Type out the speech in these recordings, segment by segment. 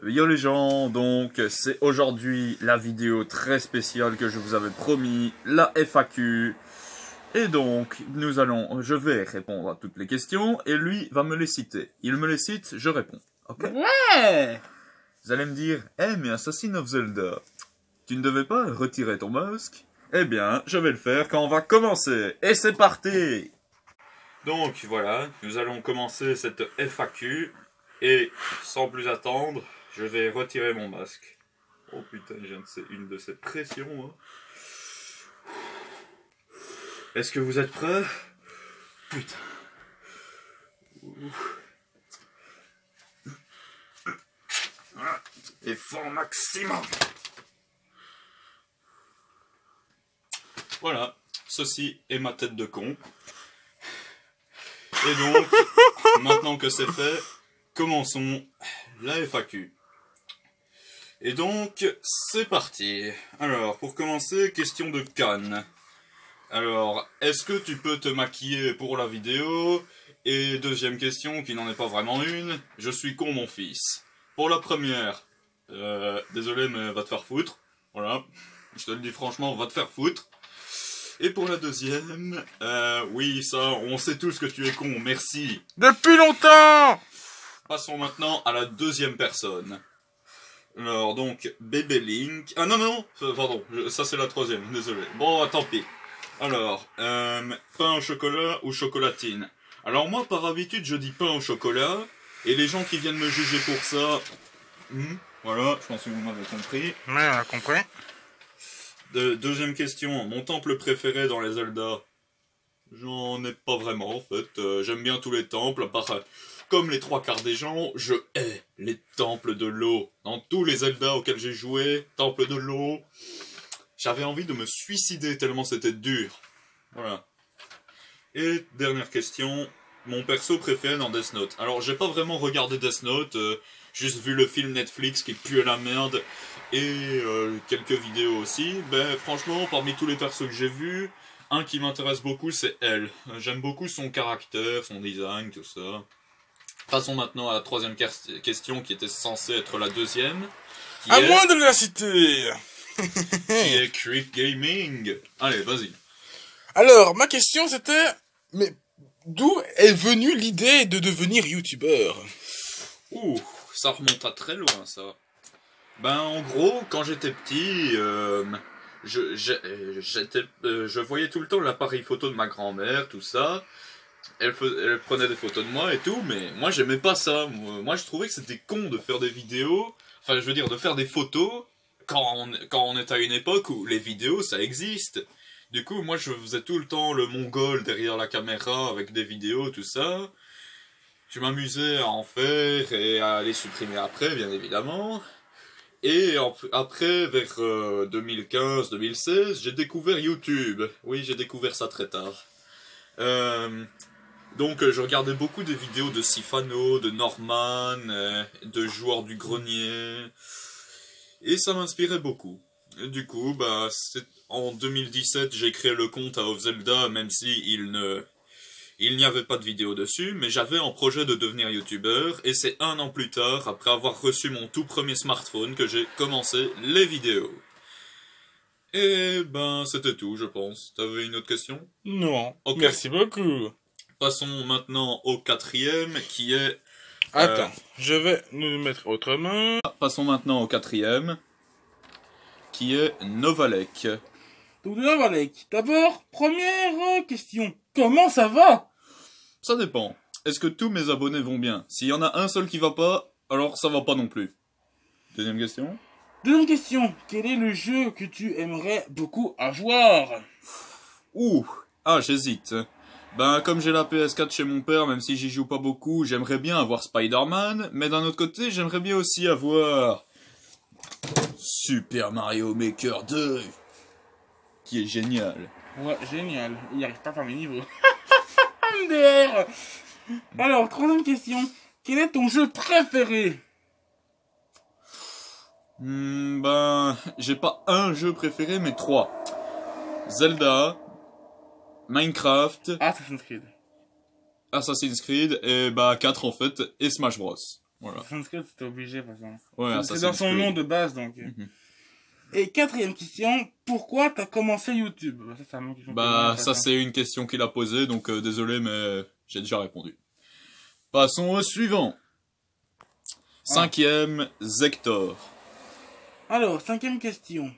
Yo les gens, donc c'est aujourd'hui la vidéo très spéciale que je vous avais promis, la FAQ. Et donc, je vais répondre à toutes les questions et lui va me les citer. Il me les cite, je réponds. Ok? Ouais! Vous allez me dire, mais Assassin of Zelda, tu ne devais pas retirer ton masque? Eh bien, je vais le faire quand on va commencer. Et c'est parti! Donc voilà, nous allons commencer cette FAQ. Et sans plus attendre, je vais retirer mon masque. Oh putain, j'ai une de ces pressions. Hein. Est-ce que vous êtes prêts? Putain. Effort maximum. Voilà, ceci est ma tête de con. Et donc, maintenant que c'est fait, commençons la FAQ. Et donc, c'est parti. Alors, pour commencer, question de Cannes. Alors, est-ce que tu peux te maquiller pour la vidéo? Et deuxième question, qui n'en est pas vraiment une, je suis con mon fils. Pour la première, désolé mais va te faire foutre. Voilà, je te le dis franchement, va te faire foutre. Et pour la deuxième, oui ça, on sait tous que tu es con, merci. Depuis longtemps! Passons maintenant à la deuxième personne. Alors donc, bébé Link... Ah non, pardon, ça c'est la troisième, désolé. Bon, tant pis. Alors, pain au chocolat ou chocolatine? Alors moi, par habitude, je dis pain au chocolat, et les gens qui viennent me juger pour ça... voilà, je pense que vous m'avez compris. Ouais, on a compris. Deuxième question, mon temple préféré dans les Zelda? J'en ai pas vraiment, en fait. J'aime bien tous les temples, à part... comme les trois quarts des gens, je hais les temples de l'eau. Dans tous les Zelda auxquels j'ai joué, temple de l'eau... J'avais envie de me suicider tellement c'était dur. Voilà. Et dernière question, mon perso préféré dans Death Note. Alors j'ai pas vraiment regardé Death Note, juste vu le film Netflix qui pue la merde, et quelques vidéos aussi. Ben franchement, parmi tous les persos que j'ai vus, un qui m'intéresse beaucoup c'est elle. J'aime beaucoup son caractère, son design, tout ça. Passons maintenant à la troisième question qui était censée être la deuxième. À moins de la citer! Qui est Creep Gaming. Allez, vas-y. Alors, ma question c'était... Mais d'où est venue l'idée de devenir youtubeur? Ouh, ça remonte à très loin, ça. Ben, en gros, quand j'étais petit, je voyais tout le temps l'appareil photo de ma grand-mère, tout ça. Elle prenait des photos de moi et tout, mais moi, j'aimais pas ça. Moi, je trouvais que c'était con de faire des vidéos. Enfin, je veux dire, de faire des photos... Quand on est à une époque où les vidéos, ça existe. Du coup, moi, je faisais tout le temps le mongol derrière la caméra avec des vidéos, tout ça. Je m'amusais à en faire et à les supprimer après, bien évidemment. Et après, vers 2015-2016, j'ai découvert YouTube. Oui, j'ai découvert ça très tard. Donc, je regardais beaucoup des vidéos de Sifano, de Norman, de joueurs du grenier... Et ça m'inspirait beaucoup. Et du coup, bah, en 2017, j'ai créé le compte à Of Zelda, même si il n'y avait pas de vidéo dessus, mais j'avais en projet de devenir youtubeur, et c'est 1 an plus tard, après avoir reçu mon tout premier smartphone, que j'ai commencé les vidéos. Et ben, c'était tout, je pense. T'avais une autre question? Non. Okay. Merci beaucoup. Passons maintenant au quatrième, qui est... Attends, je vais nous mettre autrement. Passons maintenant au quatrième, qui est Novalek. Novalek, d'abord, première question. Comment ça va? Ça dépend. Est-ce que tous mes abonnés vont bien? S'il y en a un seul qui va pas, alors ça va pas non plus. Deuxième question. Deuxième question. Quel est le jeu que tu aimerais beaucoup avoir? Ouh, j'hésite. Ben, comme j'ai la PS4 chez mon père, même si j'y joue pas beaucoup, j'aimerais bien avoir Spider-Man, mais d'un autre côté, j'aimerais bien aussi avoir... Super Mario Maker 2, qui est génial. Ouais, génial. Il n'y arrive pas par mes niveaux. MDR. Alors, troisième question. Quel est ton jeu préféré? Ben, j'ai pas un jeu préféré, mais 3. Zelda, Minecraft, Assassin's Creed. Assassin's Creed, et bah 4 en fait, et Smash Bros. Voilà. Assassin's Creed, c'était obligé, de toute façon. Ouais, C'est Assassin's dans son Creed. nom de base, donc. Et quatrième question, pourquoi t'as commencé YouTube? Ça, c'est une question Bah, que ça j'ai, c'est une question qu'il a posée, donc désolé, mais j'ai déjà répondu. Passons au suivant. Cinquième, Zector. Alors, cinquième question.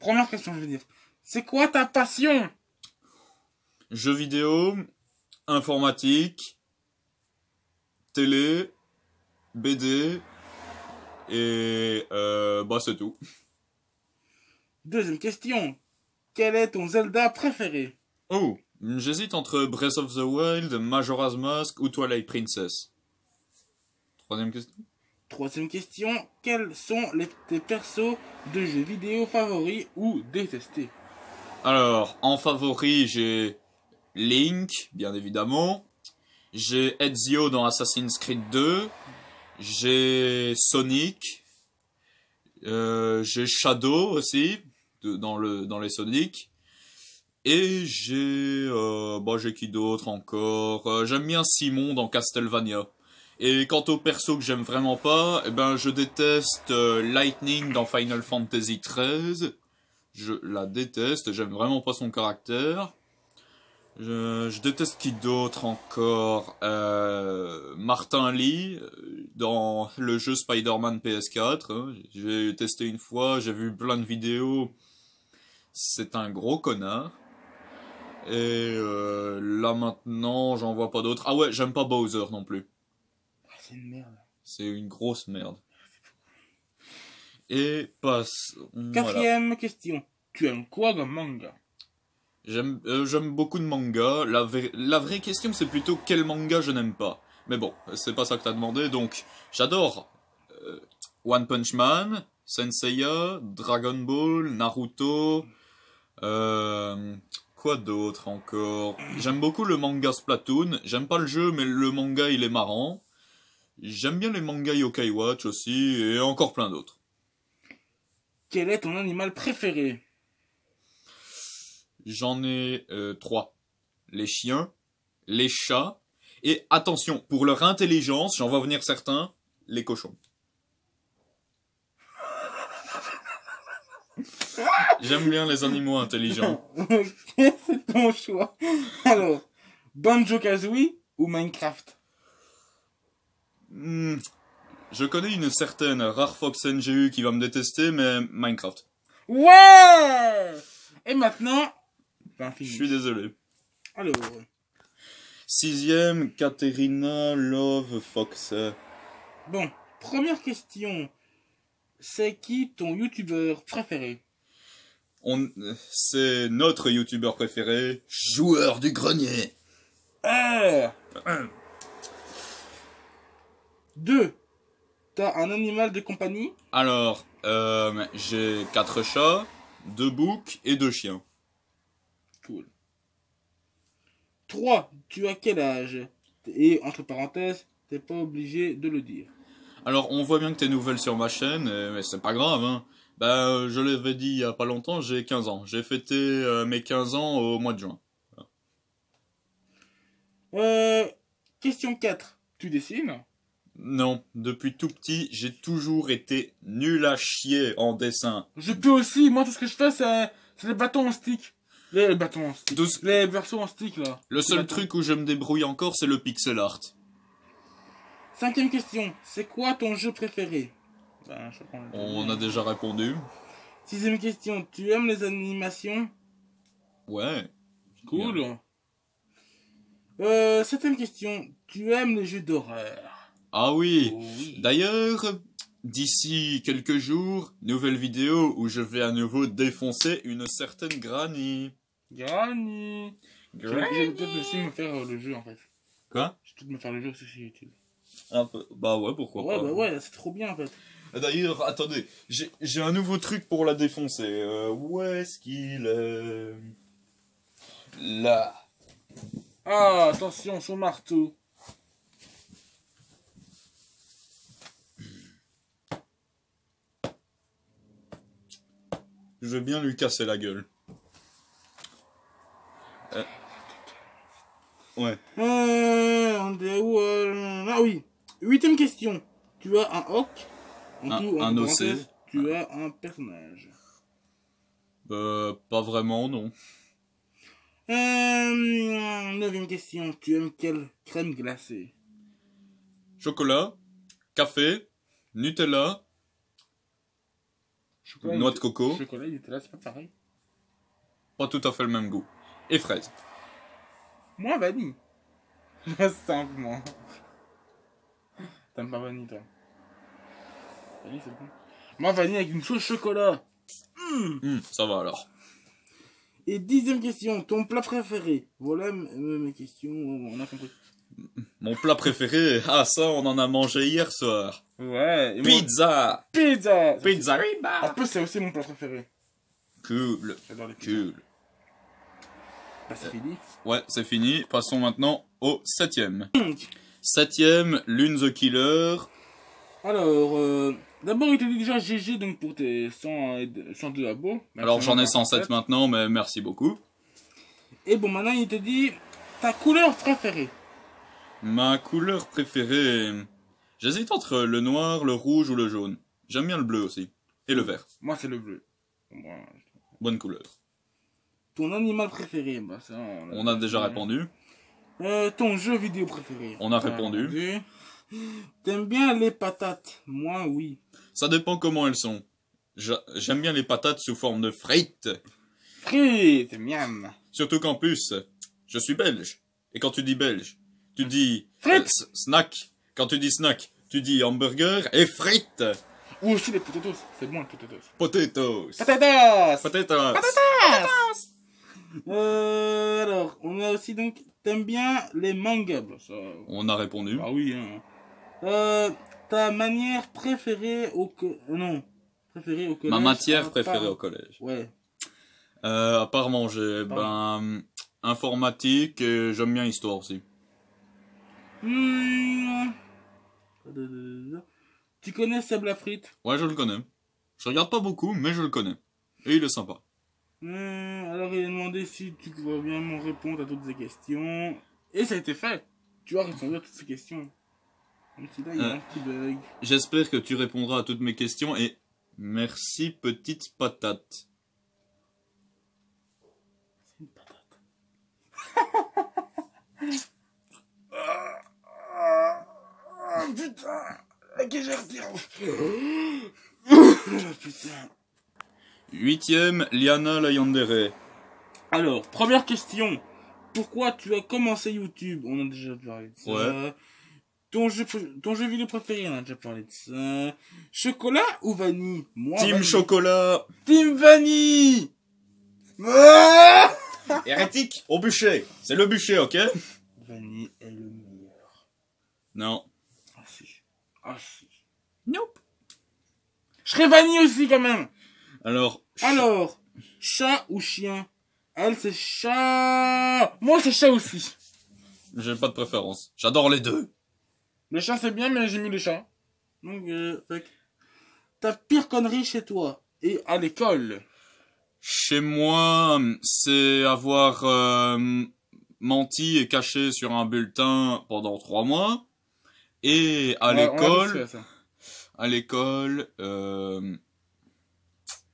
Première question, je veux dire. C'est quoi ta passion? Jeux vidéo, informatique, télé, BD, et bah c'est tout. Deuxième question. Quel est ton Zelda préféré? Oh, j'hésite entre Breath of the Wild, Majora's Mask ou Twilight Princess. Troisième question. Troisième question. Quels sont tes persos de jeux vidéo favoris ou détestés? Alors, en favori, j'ai Link, bien évidemment. J'ai Ezio dans Assassin's Creed 2. J'ai Sonic. J'ai Shadow aussi, dans les Sonic. Et j'ai qui d'autre encore? J'aime bien Simon dans Castlevania. Et quant au perso que j'aime vraiment pas, eh ben je déteste Lightning dans Final Fantasy XIII. Je la déteste, j'aime vraiment pas son caractère. Je déteste qui d'autre encore? Martin Lee dans le jeu Spider-Man PS4. Hein. J'ai testé une fois, j'ai vu plein de vidéos. C'est un gros connard. Et là maintenant, j'en vois pas d'autres. Ah ouais, j'aime pas Bowser non plus. C'est une merde. C'est une grosse merde. Et passe. Quatrième question. Tu aimes quoi comme manga? J'aime beaucoup de mangas. La vraie question, c'est plutôt quel manga je n'aime pas. Mais bon, c'est pas ça que t'as demandé. Donc, j'adore One Punch Man, Senseiya, Dragon Ball, Naruto. Quoi d'autre encore? J'aime beaucoup le manga Splatoon. J'aime pas le jeu, mais le manga il est marrant. J'aime bien les mangas Yokai Watch aussi, et encore plein d'autres. Quel est ton animal préféré? J'en ai 3. Les chiens, les chats, et attention, pour leur intelligence, j'en vois venir certains, les cochons. J'aime bien les animaux intelligents. Ok, c'est ton choix. Alors, Banjo-Kazooie ou Minecraft? Je connais une certaine Rare Fox NGU qui va me détester, mais Minecraft. Ouais! Et maintenant, Je suis désolé. Alors, 6ème, Katerina Love Fox. bon, première question. C'est qui ton youtubeur préféré? C'est notre youtubeur préféré, Joueur du Grenier. 2. T'as un animal de compagnie? Alors, j'ai 4 chats, 2 boucs et 2 chiens. Cool. 3. Tu as quel âge? Et entre parenthèses, t'es pas obligé de le dire. Alors, on voit bien que t'es nouvelle sur ma chaîne, mais c'est pas grave, hein. Je l'avais dit il y a pas longtemps, j'ai 15 ans. J'ai fêté mes 15 ans au mois de juin. Question 4. Tu dessines? Non, depuis tout petit, j'ai toujours été nul à chier en dessin. Je peux aussi. Moi, tout ce que je fais, c'est les bâtons en stick. Les bâtons en stick. Les versos en stick, là. Le seul truc où je me débrouille encore, c'est le pixel art. 5ème question. C'est quoi ton jeu préféré? On a déjà répondu. 6ème question. Tu aimes les animations? Ouais. Cool. 7ème question. Tu aimes les jeux d'horreur? Ah oui. Oui. D'ailleurs, d'ici quelques jours, nouvelle vidéo où je vais à nouveau défoncer une certaine Granny. Granny. Je vais peut-être aussi me faire le jeu, en fait. Quoi? Je vais peut-être me faire le jeu aussi sur YouTube. Un peu. Bah ouais, pourquoi pas. Ouais, bah ouais, c'est trop bien, en fait. D'ailleurs, attendez, j'ai un nouveau truc pour la défoncer. Où est-ce qu'il est? Là. Ah, attention, son marteau. Je vais bien lui casser la gueule. Ouais. On est où Ah oui. 8ème question. tu as un hoc. Un OC. Tu as un personnage. Pas vraiment, non. 9e question. Tu aimes quelle crème glacée? Chocolat, café, Nutella, Chocolat, noix de coco. Chocolat, Nutella, c'est pas pareil. Pas tout à fait le même goût. Et fraise. Moi, vanille. Reste simple, moi. T'aimes pas vanille, toi? Vanille, c'est bon. Moi, vanille avec une sauce chocolat. Ça va alors. Et 10e question, ton plat préféré? Voilà mes questions, on a compris. Mon plat préféré, ça on en a mangé hier soir. Ouais. Et Pizza. Pizza. Pizza. En plus, c'est aussi mon plat préféré. Cool. J'adore les pizzas. Cool. Bah, c'est fini. Ouais, c'est fini. Passons maintenant au 7e. 7e, Lune the Killer. Alors, d'abord, il te dit déjà GG donc pour tes 102 abos. Alors j'en ai 107 maintenant, mais merci beaucoup. Et bon, maintenant, il te dit ta couleur préférée. Ma couleur préférée... J'hésite entre le noir, le rouge ou le jaune. J'aime bien le bleu aussi. Et le vert. Moi, c'est le bleu. Bon, Bonne couleur. ton animal préféré, bah ça... On a déjà répondu. Ton jeu vidéo préféré. On a répondu. T'aimes bien les patates? Moi, oui. Ça dépend comment elles sont. J'aime bien les patates sous forme de frites. Frites, miam. Surtout qu'en plus, je suis belge. Et quand tu dis belge, tu dis Frites. snack. Quand tu dis snack, tu dis hamburger et frites. Ou aussi les potatoes. C'est bon, les potatoes. Potatoes. Potatoes. Potatoes. Alors, on a aussi donc... T'aimes bien les mangas? Bah, ça... On a répondu. Ah oui, hein. Ta manière préférée Non. Préférée au collège? Ma matière préférée au collège. Ouais. À part manger, informatique et j'aime bien histoire aussi. Tu connais Seb Lafrite? Ouais, je le connais. Je regarde pas beaucoup, mais je le connais. Et il est sympa. Alors il a demandé si tu vas bien me répondre à toutes ces questions. Et ça a été fait. Tu as répondu à toutes ces questions. Même si là, il y a un petit bug. J'espère que tu répondras à toutes mes questions et merci petite patate. C'est une patate. Putain. Ok, j'ai retiré. Putain. 8e, Liana la Yandere. Alors, première question. Pourquoi tu as commencé YouTube? On a déjà parlé de ça. Ouais. Ton jeu vidéo préféré, on a déjà parlé de ça. Chocolat ou vanille? Moi, Team vanille. Chocolat. Team vanille. Hérétique au bûcher. C'est le bûcher, ok? Vanille est le meilleur. Non. Ah si. Ah si. Nope. Je serais vanille aussi quand même. Alors, Chat ou chien? Elle, c'est chat. Moi, c'est chat aussi. j'ai pas de préférence. J'adore les deux. Le chat, c'est bien, mais j'ai mis le chat. Donc, ta pire connerie chez toi et à l'école? Chez moi, c'est avoir menti et caché sur un bulletin pendant 3 mois. Et à l'école,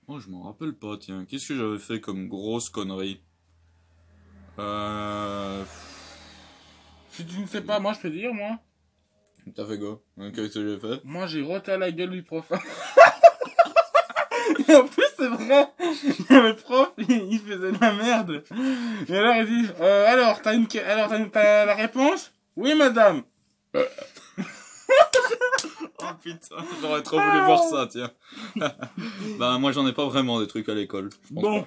oh, je m'en rappelle pas, tiens. Qu'est-ce que j'avais fait comme grosse connerie? Si tu ne sais pas, moi, je peux dire, moi. T'as fait quoi? Qu'est-ce que j'ai fait? Moi, j'ai roté à la gueule du prof. Et en plus, c'est vrai. Le prof, il faisait de la merde. Et alors, il dit, alors, t'as la réponse? Oui, madame. Oh putain, j'aurais trop voulu voir ça, tiens. Bah, moi, j'en ai pas vraiment des trucs à l'école. Bon.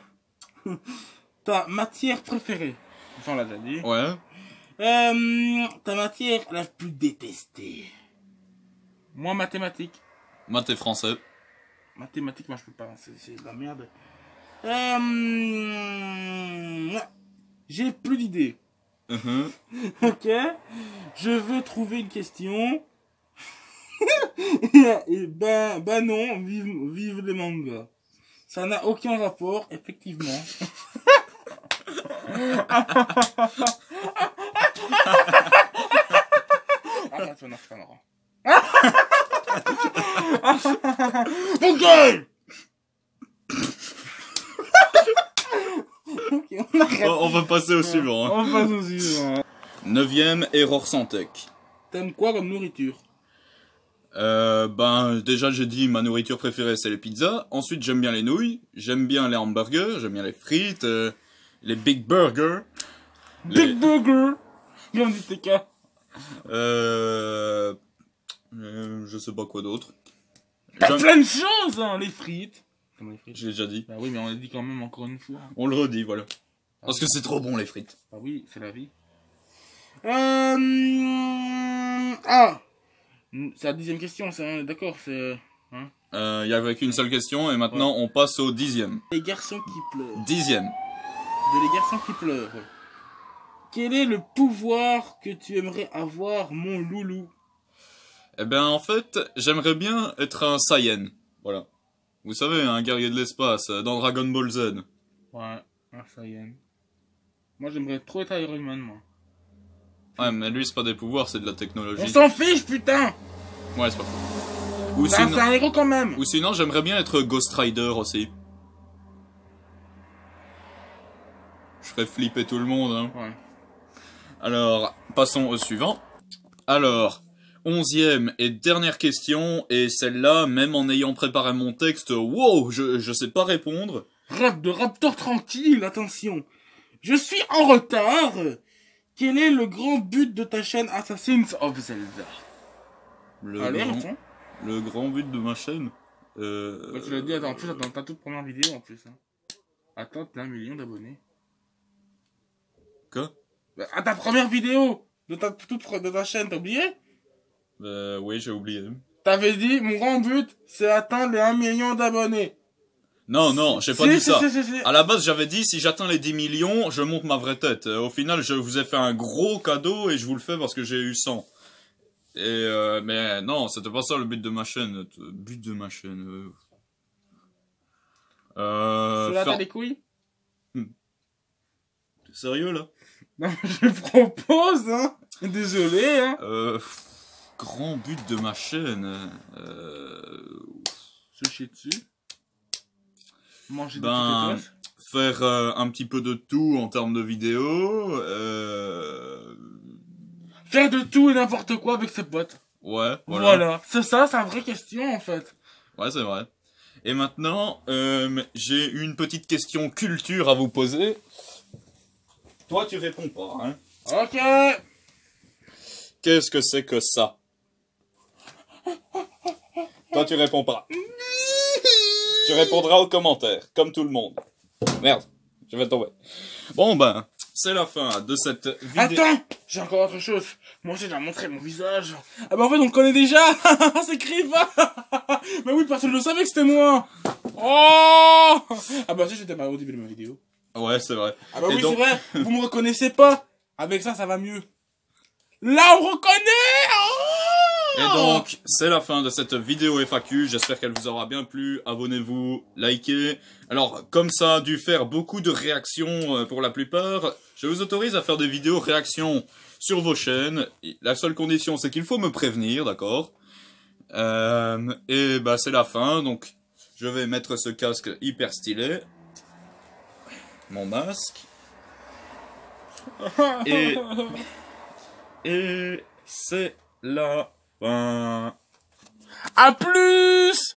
Ta matière préférée? Ça, on l'a déjà dit. Ouais. Ta matière la plus détestée? Moi, mathématiques. Maths et français. Mathématiques, moi, je peux pas. C'est de la merde. J'ai plus d'idées. Ok. Je veux trouver une question. Et non, vive les mangas. Ça n'a aucun rapport, effectivement. Arrête, non, c'est pas marrant. Mon gueule. Ok, on arrête. On va passer au suivant. Hein. On passe au suivant. 9ème, Error sans tech. T'aimes quoi comme nourriture? Déjà j'ai dit ma nourriture préférée c'est les pizzas. Ensuite j'aime bien les nouilles, j'aime bien les hamburgers, j'aime bien les frites, les big burgers. Big burger. Comme dit TK. Je sais pas quoi d'autre. T'as plein de choses, hein, les frites. Comme les frites. Je l'ai déjà dit. Bah oui, mais on l'a dit quand même encore une fois. On le redit, voilà. Parce que c'est trop bon les frites. Bah oui, c'est la vie. Ah, c'est la 10e question, ça, on est d'accord, c'est... Hein, Il y avait qu'une seule question et maintenant on passe au 10ème. les garçons qui pleurent. 10ème. De les garçons qui pleurent. Quel est le pouvoir que tu aimerais avoir, mon loulou? Eh ben en fait, j'aimerais bien être un Saiyan. Voilà. Vous savez, un guerrier de l'espace dans Dragon Ball Z. Ouais, ça y est. Moi, j'aimerais trop être Iron Man, moi. Ouais, mais lui c'est pas des pouvoirs, c'est de la technologie. On s'en fiche, putain! Ouais, c'est pas faux. Ou C'est un héros quand même! Ou sinon, j'aimerais bien être Ghost Rider aussi. Je ferais flipper tout le monde, hein. Ouais. Alors, passons au suivant. Alors, 11ème et dernière question, et celle-là, même en ayant préparé mon texte, wow, je sais pas répondre. Rêve de Raptor tranquille, attention. Je suis en retard. Quel est le grand but de ta chaîne Assassins of Zelda? Allez, réponds. Le grand but de ma chaîne Bah, tu l'as dit, attends, en plus, dans ta toute première vidéo, en plus. Hein. Atteindre l'1 million d'abonnés. Quoi? Bah, à ta première vidéo de ta chaîne, t'as oublié? Oui, j'ai oublié. T'avais dit, mon grand but, c'est atteindre les 1 million d'abonnés. Non, j'ai pas dit ça. Si. À la base, j'avais dit, si j'atteins les 10 millions, je monte ma vraie tête. Au final, je vous ai fait un gros cadeau et je vous le fais parce que j'ai eu 100. Mais non, c'était pas ça le but de ma chaîne. But de ma chaîne. T'as les couilles? T'es sérieux, là? Non, je propose, hein. Désolé, hein. Grand but de ma chaîne. Se chier dessus. Manger des petites faire un petit peu de tout en termes de vidéos. Faire de tout et n'importe quoi avec ses potes. Ouais, Voilà. C'est ça, c'est une vraie question, en fait. Ouais, c'est vrai. Et maintenant, j'ai une petite question culture à vous poser. Toi, tu réponds pas, hein? Ok. Qu'est-ce que c'est que ça? Toi, tu réponds pas. Tu répondras aux commentaires, comme tout le monde. Merde, je vais tomber. Bon, c'est la fin de cette vidéo. Attends, j'ai encore autre chose. Moi aussi, j'ai montré mon visage. Ah bah en fait, on le connaît déjà. C'est Kriva. Mais oui, personne ne le savait que c'était moi. Oh. Ah bah si, j'étais mal au début de ma vidéo. Ouais, c'est vrai. Ah bah Et oui, donc... c'est vrai. Vous me reconnaissez pas. Avec ça, ça va mieux. Là, on reconnaît. Oh. Et donc, c'est la fin de cette vidéo FAQ. J'espère qu'elle vous aura bien plu. Abonnez-vous, likez. Alors, comme ça a dû faire beaucoup de réactions pour la plupart, je vous autorise à faire des vidéos réactions sur vos chaînes. La seule condition, c'est qu'il faut me prévenir, d'accord? Et c'est la fin. Donc, je vais mettre ce casque hyper stylé. Mon masque. Et c'est la fin. À plus.